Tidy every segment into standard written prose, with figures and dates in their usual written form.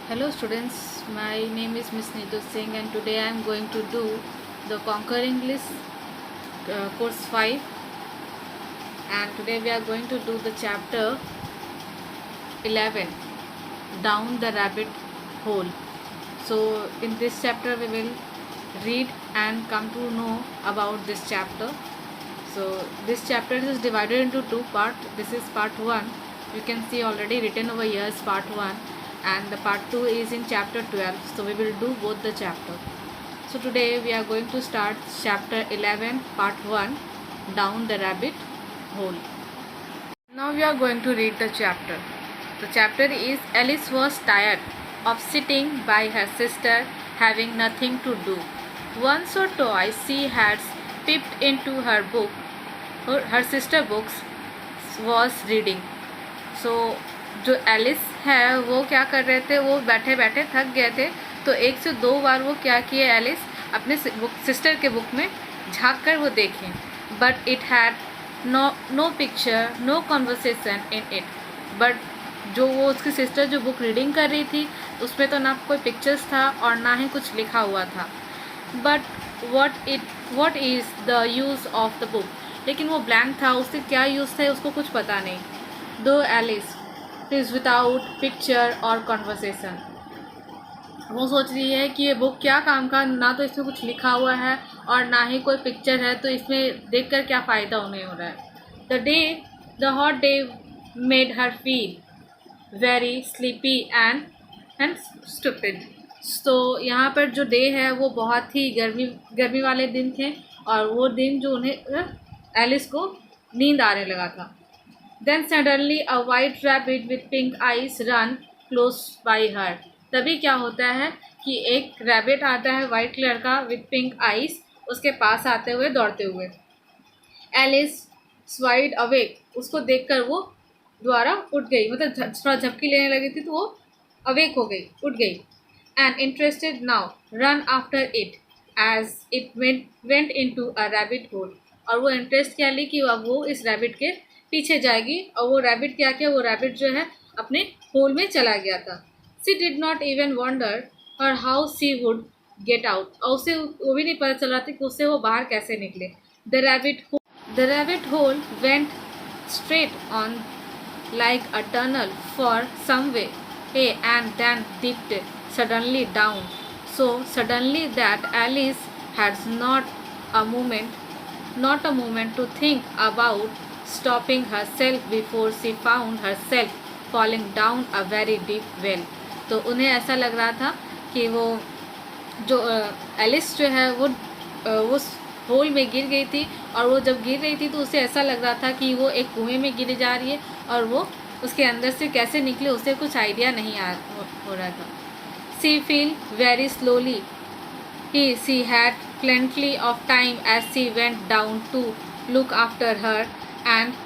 Hello students, my name is Miss Neetu Singh and today I am going to do the Conquer English course 5, and today we are going to do the chapter 11, Down the Rabbit Hole. So in this chapter we will read and come to know about this chapter. So this chapter is divided into two parts. This is part 1. You can see already written over here is part 1, and the part 2 is in chapter 12. So we will do both the chapter. So today we are going to start chapter 11 part 1, Down the Rabbit Hole. Now we are going to read the chapter. The chapter is Alice was tired of sitting by her sister having nothing to do. Once or twice she had peeped into her book, her sister books was reading. So जो Alice है वो क्या कर रहे थे, वो बैठे बैठे थक गए थे, तो एक से दो बार वो क्या किए, एलिस अपने सिस्टर के बुक में झाँक कर वो देखें. But it had no picture, no conversation in it. But जो वो उसकी सिस्टर जो बुक रीडिंग कर रही थी उसमें तो ना कोई पिक्चर्स था और ना ही कुछ लिखा हुआ था. But what is the use of the book. लेकिन वो ब्लैंक था, उससे क्या यूज़ था उसको कुछ पता नहीं. दो एलिस इज़ विदाउट पिक्चर और कन्वर्सेशन. वो सोच रही है कि ये बुक क्या काम का, ना तो इसमें कुछ लिखा हुआ है और ना ही कोई पिक्चर है, तो इसमें देखकर क्या फ़ायदा उन्हें हो रहा है. The hot day made her feel very sleepy and stupid. तो यहाँ पर जो डे है वो बहुत ही गर्मी वाले दिन थे, और वो दिन जो उन्हें एलिस को नींद आने लगा था. Then suddenly a white rabbit with pink eyes run close by her. तभी क्या होता है कि एक रैबिट आता है वाइट कलर का विथ पिंक आइज उसके पास आते हुए दौड़ते हुए. Alice wide awake. उसको देखकर वो द्वारा उठ गई, मतलब थोड़ा झपकी लेने लगी थी तो वो अवेक हो गई, उठ गई. And interested now run after it as it went into a rabbit hole. और वो इंटरेस्ट क्या ली कि अब वो इस रैबिट के पीछे जाएगी, और वो रैबिट क्या किया, वो रैबिट जो है अपने होल में चला गया था. She did not even wonder और how she would get out. और उसे वो भी नहीं पता चल रहा था कि उससे वो बाहर कैसे निकले. The rabbit hole went straight on like a tunnel for some way and then dipped suddenly down, so suddenly that Alice had not a moment to think about stopping herself before she found herself falling down a very deep well. तो उन्हें ऐसा लग रहा था कि वो जो Alice जो है वो उस होल में गिर गई थी, और वो जब गिर रही थी तो उसे ऐसा लग रहा था कि वो एक कुएं में गिरे जा रही है, और वो उसके अंदर से कैसे निकले उसे कुछ आइडिया नहीं हो रहा था. She feel very slowly. She had plenty of time as she went down to look after her and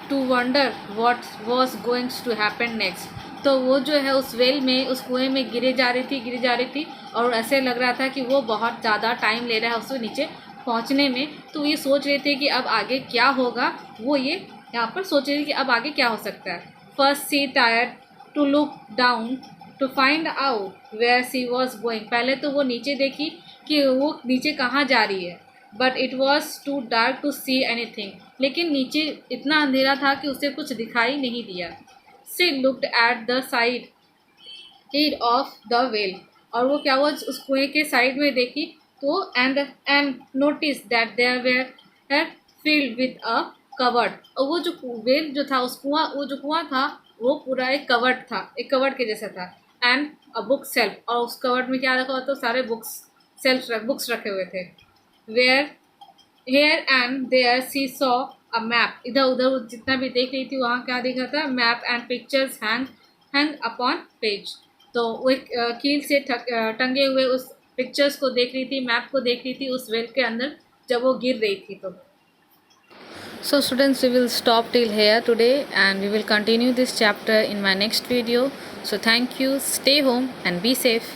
to wonder what was going to happen next. तो वो जो है उस वेल में, उस कुएं में गिरी जा रही थी, और ऐसे लग रहा था कि वो बहुत ज़्यादा टाइम ले रहा है उसको नीचे पहुंचने में. तो ये सोच रही थी कि अब आगे क्या होगा, वो ये यहाँ पर सोच रही थी कि अब आगे क्या हो सकता है. First she tried to look down to find out where she was going. पहले तो वो नीचे देखी कि वो नीचे कहाँ जा रही है. But it was too dark to see anything. लेकिन नीचे इतना अंधेरा था कि उसे कुछ दिखाई नहीं दिया. She looked at the side of the well. और वो क्या हुआ, उस कुएं के साइड में देखी तो and notice that there were filled with a cupboard. और वो जो वेल जो था, वो जो कुआं था वो पूरा एक कवर्ड था, एक कवर्ड के जैसा था. And a book shelf. और उस कवर्ड में क्या रखा हुआ था, सारे बुक्स रखे हुए थे. Were here and there she saw a map. इधर उधर जितना भी देख रही थी वहाँ क्या देखा था, map and pictures hang upon page. तो वो एक कील से टंगे हुए उस पिक्चर्स को देख रही थी, मैप को देख रही थी उस वेल के अंदर जब वो गिर रही थी. तो So students, we will stop till here today, and we will continue this chapter in my next video. So thank you, stay home and be safe.